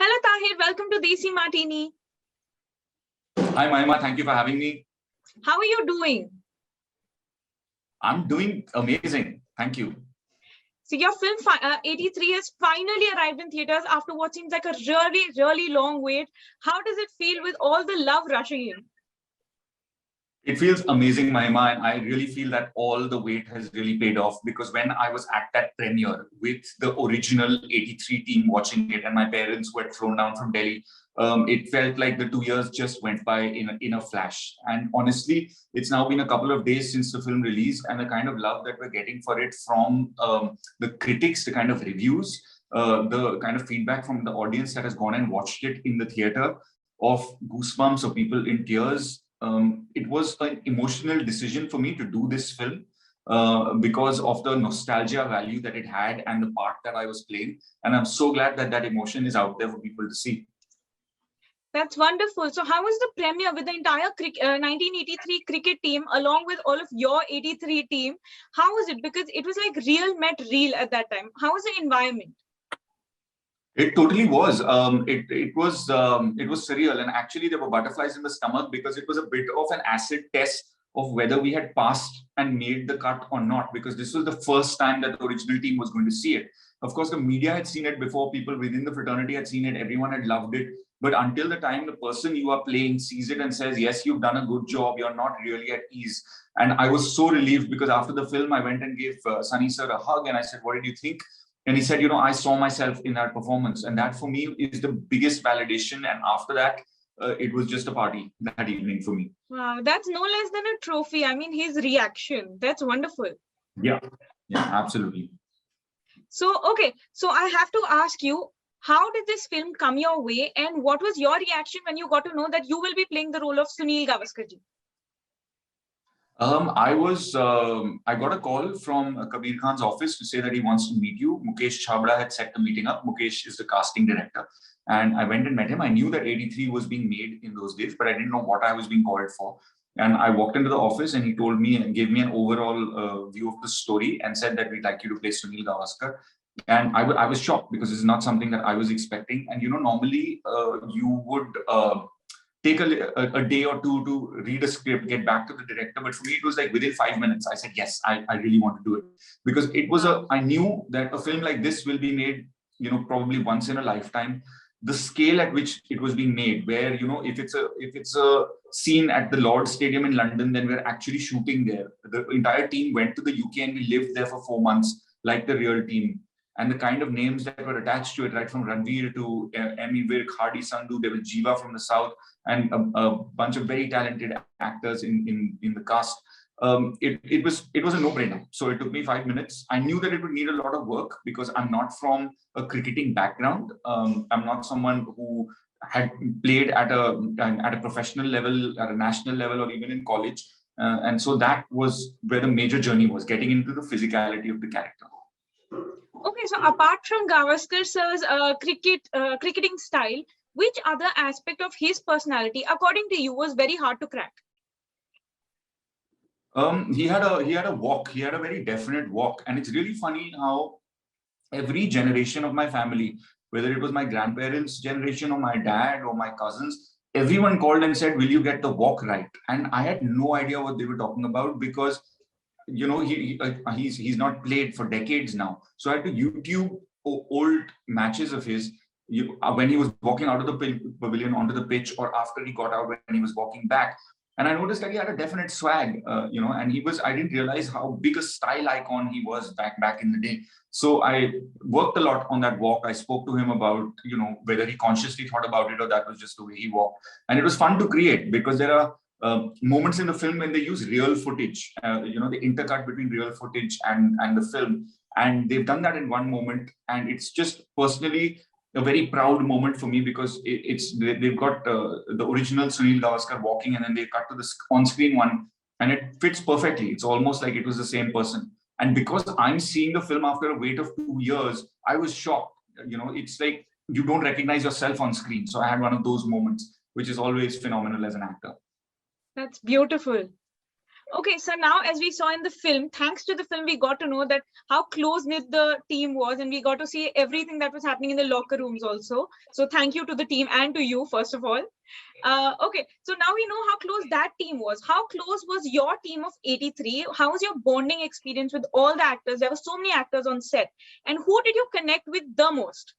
Hello Tahir, welcome to Desimartini. Hi, Mahima. Thank you for having me. How are you doing? I'm doing amazing. Thank you. So your film 83 has finally arrived in theaters after what seems like a really long wait. How does it feel with all the love rushing in? It feels amazing, Mahima, and I really feel that all the wait has really paid off because when I was at that premiere with the original 83 team watching it and my parents who had flown down from Delhi, it felt like the 2 years just went by in a flash. And honestly, it's now been a couple of days since the film released, and the kind of love that we're getting for it from the critics, the kind of reviews, the kind of feedback from the audience that has gone and watched it in the theater, of goosebumps or people in tears. It was an emotional decision for me to do this film because of the nostalgia value that it had and the part that I was playing. And I'm so glad that that emotion is out there for people to see. That's wonderful. So how was the premiere with the entire 1983 cricket team along with all of your 83 team? How was it? Because it was like real met real at that time. How was the environment? It totally was. It was surreal, and actually there were butterflies in the stomach because it was a bit of an acid test of whether we had passed and made the cut or not. Because this was the first time that the original team was going to see it. Of course, the media had seen it before. People within the fraternity had seen it. Everyone had loved it. But until the time the person you are playing sees it and says, "Yes, you've done a good job," you're not really at ease. And I was so relieved because after the film, I went and gave Sunny sir a hug and I said, "What did you think?" And he said, I saw myself in that performance. And that for me is the biggest validation. And after that, it was just a party that evening for me. Wow, that's no less than a trophy. I mean, his reaction, that's wonderful. Yeah, absolutely. So, okay. So I have to ask you, how did this film come your way? And what was your reaction when you got to know that you will be playing the role of Sunil Gavaskar ji? I got a call from Kabir Khan's office to say that he wants to meet you. Mukesh Chhabra had set the meeting up. Mukesh is the casting director. And I went and met him. I knew that 83 was being made in those days, but I didn't know what I was being called for. And I walked into the office and he told me and gave me an overall view of the story and said that we'd like you to play Sunil Gavaskar. And I was shocked because this is not something that I was expecting. And, normally you would take a day or two to read a script, get back to the director. But for me, it was like within 5 minutes, I said, yes, I really want to do it. Because I knew that a film like this will be made, probably once in a lifetime. The scale at which it was being made, where, if it's a scene at the Lord's Stadium in London, then we're actually shooting there. The entire team went to the UK and we lived there for 4 months, like the real team. And the kind of names that were attached to it, right from Ranveer to Emmy Virk, Hardy Sandhu, there was Jiva from the South, and a bunch of very talented actors in the cast. It was a no-brainer. So it took me 5 minutes. I knew that it would need a lot of work because I'm not from a cricketing background. I'm not someone who had played at a professional level, at a national level, or even in college. And so that was where the major journey was, getting into the physicality of the character. Okay, so apart from Gavaskar sir's cricketing style, which other aspect of his personality, according to you, was very hard to crack? He had a walk. He had a very definite walk, and it's really funny how every generation of my family, whether it was my grandparents' generation or my dad or my cousins, everyone called and said, "Will you get the walk right?" And I had no idea what they were talking about because he's not played for decades now. So I had to YouTube old matches of his when he was walking out of the pavilion onto the pitch, or after he got out when he was walking back. And I noticed that he had a definite swag, and I didn't realize how big a style icon he was back in the day. So I worked a lot on that walk. I spoke to him about, whether he consciously thought about it or that was just the way he walked. And it was fun to create because there are moments in the film when they use real footage, the intercut between real footage and the film. And they've done that in one moment. And it's just personally a very proud moment for me because they've got the original Sunil Gavaskar walking and then they cut to the on-screen one and it fits perfectly. It's almost like it was the same person. And because I'm seeing the film after a wait of 2 years, I was shocked. It's like you don't recognize yourself on screen. So I had one of those moments, which is always phenomenal as an actor. That's beautiful. Okay, so now as we saw in the film, thanks to the film, we got to know that how close-knit the team was, and we got to see everything that was happening in the locker rooms also. So thank you to the team and to you, first of all. Okay, so now we know how close that team was. How close was your team of 83? How was your bonding experience with all the actors? There were so many actors on set. And who did you connect with the most?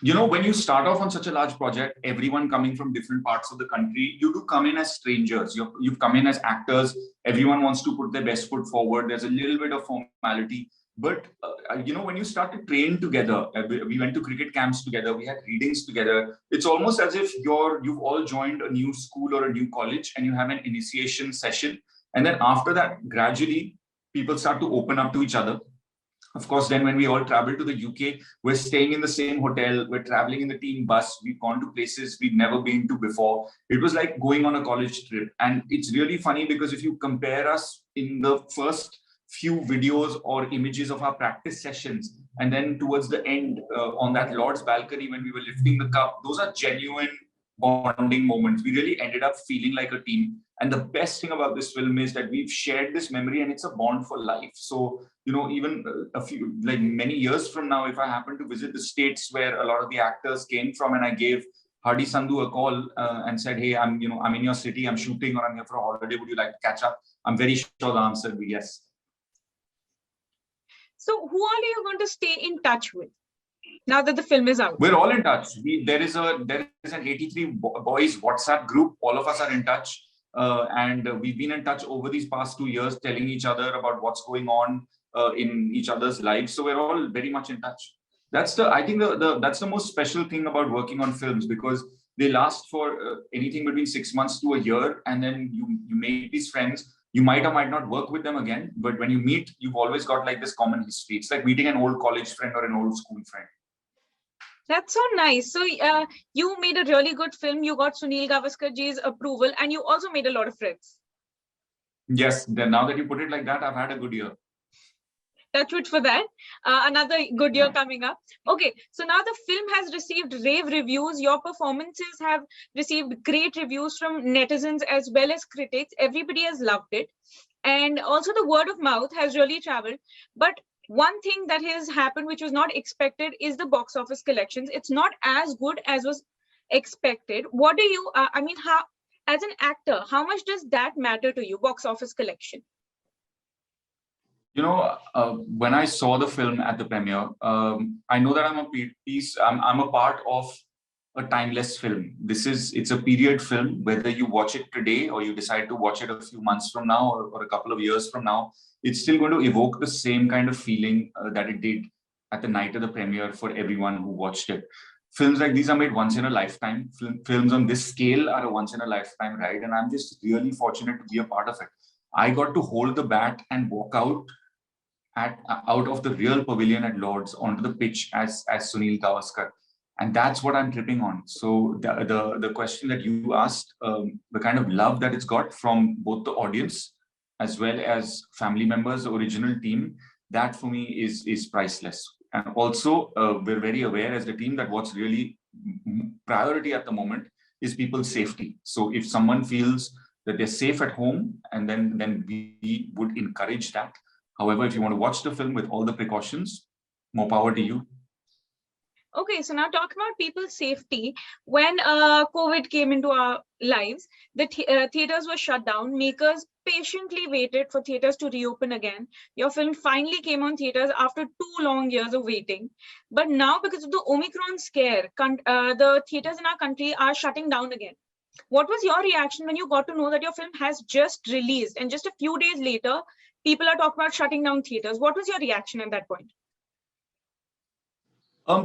When you start off on such a large project, everyone coming from different parts of the country, you do come in as strangers. You've come in as actors. Everyone wants to put their best foot forward. There's a little bit of formality. But, when you start to train together, we went to cricket camps together, we had readings together. It's almost as if you've all joined a new school or a new college and you have an initiation session. And then after that, gradually, people start to open up to each other. Of course, then when we all travel to the UK, we're staying in the same hotel, we're traveling in the team bus, we've gone to places we've never been to before. It was like going on a college trip. And it's really funny because if you compare us in the first few videos or images of our practice sessions, and then towards the end on that Lord's balcony when we were lifting the cup, those are genuine bonding moments. We really ended up feeling like a team. And the best thing about this film is that we've shared this memory and it's a bond for life. So, even many years from now, if I happen to visit the States where a lot of the actors came from, and I gave Hardy Sandhu a call and said, hey, I'm in your city, I'm shooting, or I'm here for a holiday, would you like to catch up? I'm very sure the answer would be yes. So who are you going to stay in touch with now that the film is out? We're all in touch. There is an 83 boys WhatsApp group. All of us are in touch. And we've been in touch over these past 2 years, telling each other about what's going on in each other's lives. So we're all very much in touch. That's the most special thing about working on films, because they last for anything between 6 months to a year, and then you make these friends. You might or might not work with them again, but when you meet, you've always got like this common history. It's like meeting an old college friend or an old school friend. That's so nice. So you made a really good film. You got Sunil Gavaskar ji's approval, and you also made a lot of friends. Yes, then now that you put it like that, I've had a good year. Touch wood for that. Another good year coming up. Okay, so now the film has received rave reviews. Your performances have received great reviews from netizens as well as critics. Everybody has loved it. And also the word of mouth has really traveled. But one thing that has happened, which was not expected, is the box office collections. It's not as good as was expected. What do you, how, as an actor, how much does that matter to you, box office collection? When I saw the film at the premiere, I know that I'm a part of a timeless film. It's a period film. Whether you watch it today or you decide to watch it a few months from now or a couple of years from now, it's still going to evoke the same kind of feeling that it did at the night of the premiere for everyone who watched it. Films like these are made once in a lifetime. Films on this scale are a once in a lifetime ride, and I'm just really fortunate to be a part of it. I got to hold the bat and walk out of the real pavilion at Lord's onto the pitch as Sunil Gavaskar. And that's what I'm tripping on. So the question that you asked, the kind of love that it's got from both the audience as well as family members, the original team, that for me is priceless. And also, we're very aware as the team that what's really priority at the moment is people's safety. So if someone feels that they're safe at home, and then we would encourage that. However, if you want to watch the film with all the precautions, more power to you. Okay, so now talking about people's safety, when COVID came into our lives, the theaters were shut down. Makers patiently waited for theaters to reopen again. Your film finally came on theaters after 2 long years of waiting. But now, because of the Omicron scare, the theaters in our country are shutting down again. What was your reaction when you got to know that your film has just released and just a few days later, people are talking about shutting down theaters? What was your reaction at that point?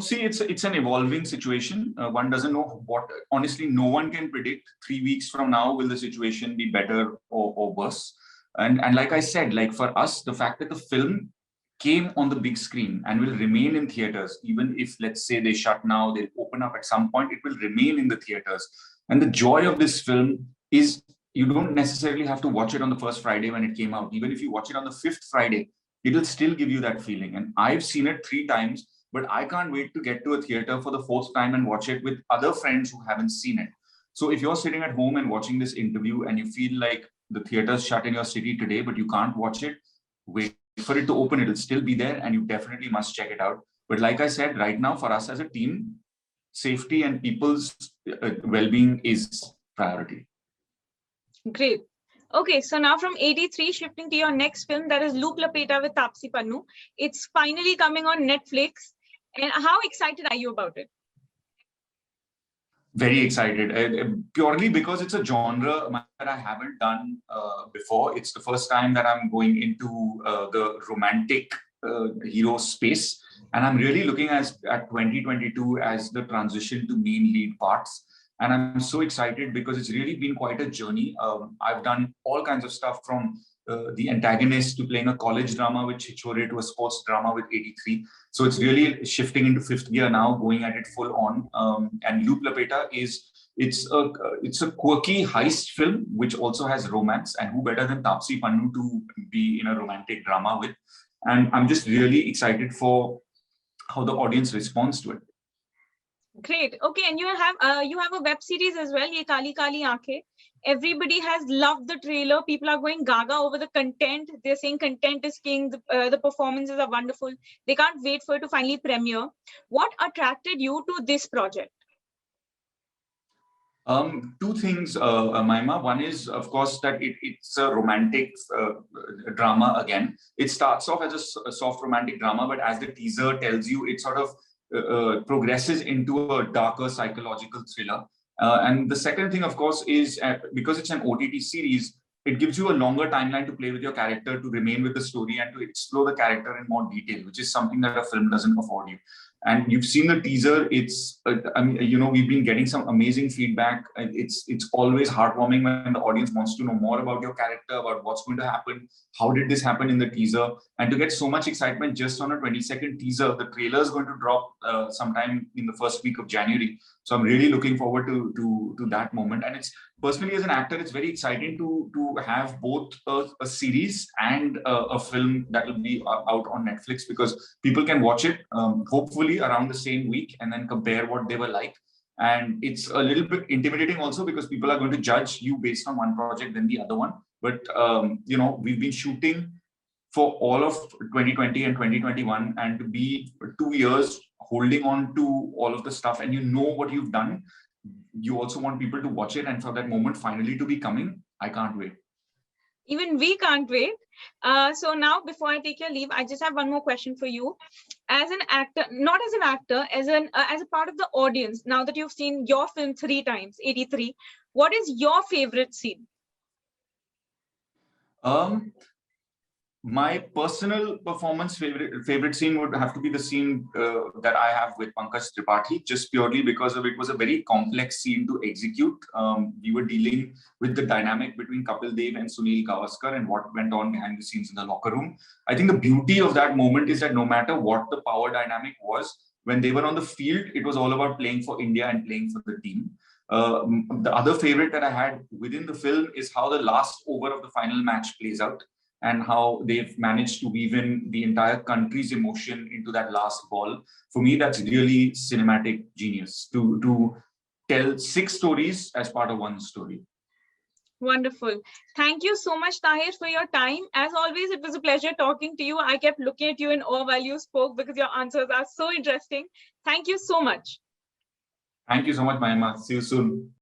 See, it's an evolving situation. One doesn't know honestly, no one can predict 3 weeks from now, will the situation be better or worse? And like I said, like for us, the fact that the film came on the big screen and will remain in theaters, even if, let's say, they shut now, they'll open up at some point, it will remain in the theaters. And the joy of this film is you don't necessarily have to watch it on the first Friday when it came out. Even if you watch it on the 5th Friday, it'll still give you that feeling. And I've seen it 3 times, but I can't wait to get to a theater for the 4th time and watch it with other friends who haven't seen it. So if you're sitting at home and watching this interview and you feel like the theater's shut in your city today, but you can't watch it, wait for it to open. It'll still be there and you definitely must check it out. But like I said, right now for us as a team, safety and people's well-being is priority. Great. Okay, so now from 83, shifting to your next film, that is Loop Lapeta with Taapsee Pannu. It's finally coming on Netflix. And how excited are you about it? Very excited, purely because it's a genre that I haven't done before. It's the first time that I'm going into the romantic hero space. And I'm really looking at 2022 as the transition to main lead parts. And I'm so excited because it's really been quite a journey. I've done all kinds of stuff from the antagonist to playing a college drama with Chichore to a sports drama with 83. So it's really shifting into fifth gear now, going at it full on. And Loop Lapeta it's a quirky heist film, which also has romance. And who better than Taapsee Pannu to be in a romantic drama with? And I'm just really excited for how the audience responds to it. Great. Okay, and you have a web series as well, Ye Kali Kali Aankhein. Everybody has loved the trailer. People are going gaga over the content. They're saying content is king. The performances are wonderful. They can't wait for it to finally premiere. What attracted you to this project? Two things, Maima. One is, of course, that it's a romantic drama again. It starts off as a soft romantic drama, but as the teaser tells you, it sort of progresses into a darker psychological thriller. And the second thing, of course, is because it's an OTT series, it gives you a longer timeline to play with your character, to remain with the story, and to explore the character in more detail, which is something that a film doesn't afford you. And you've seen the teaser. It's, I mean, you know, we've been getting some amazing feedback. It's always heartwarming when the audience wants to know more about your character, about what's going to happen. How did this happen in the teaser? And to get so much excitement just on a 20-second teaser, the trailer is going to drop sometime in the first week of January. So I'm really looking forward to that moment. And it's personally, as an actor, it's very exciting to have both a series and a film that will be out on Netflix, because people can watch it hopefully around the same week and then compare what they were like. And it's a little bit intimidating also because people are going to judge you based on one project than the other one. But you know, we've been shooting for all of 2020 and 2021, and to be 2 years holding on to all of the stuff, and you know what you've done, you also want people to watch it, and for that moment finally to be coming, I can't wait. Even we can't wait. So now, before I take your leave, I just have one more question for you. As an actor, not as an actor, as a part of the audience, now that you've seen your film 3 times, 83, what is your favorite scene? My personal performance favorite scene would have to be the scene that I have with Pankaj Tripathi, just purely because of it was a very complex scene to execute. We were dealing with the dynamic between Kapil Dev and Sunil Gavaskar and what went on behind the scenes in the locker room. I think the beauty of that moment is that no matter what the power dynamic was, when they were on the field, it was all about playing for India and playing for the team. The other favorite that I had within the film is how the last over of the final match plays out, and how they've managed to weave in the entire country's emotion into that last ball. For me, that's really cinematic genius, to tell 6 stories as part of one story. Wonderful. Thank you so much, Tahir, for your time. As always, it was a pleasure talking to you. I kept looking at you in awe while you spoke because your answers are so interesting. Thank you so much. Thank you so much, Mahima. See you soon.